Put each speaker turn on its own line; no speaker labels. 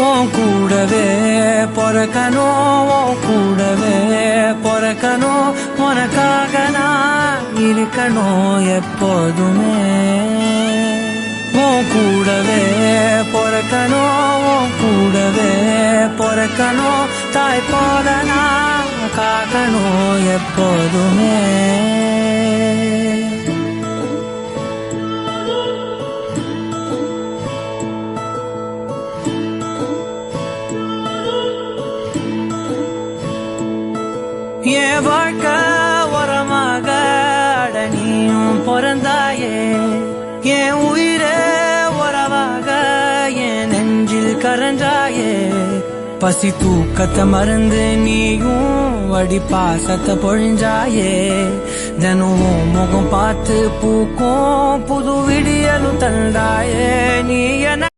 உன் கூடவே பொறக்கணும், உன் கூடவே பொறக்கணும், உனக்காக நான் இருக்கணும் எப்போதுமே. உன் கூடவே பொறக்கணும், உன் கூடவே பொறக்கணும், தாய் போல நான் காக்கணும் எப்போதுமே. என் வாழ்க்கை உரமாக அடனியும் பிறந்தாயே, என் உயிரே உறவாக என் நெஞ்சில் கரஞ்சாயே. பசி தூக்கத்தை மறந்து நீயும் அடி பாசத்தை பொழிஞ்சாயே. தினம் முகம் பார்த்து பூக்கும் புது விடியலும் தந்தாயே. நீ என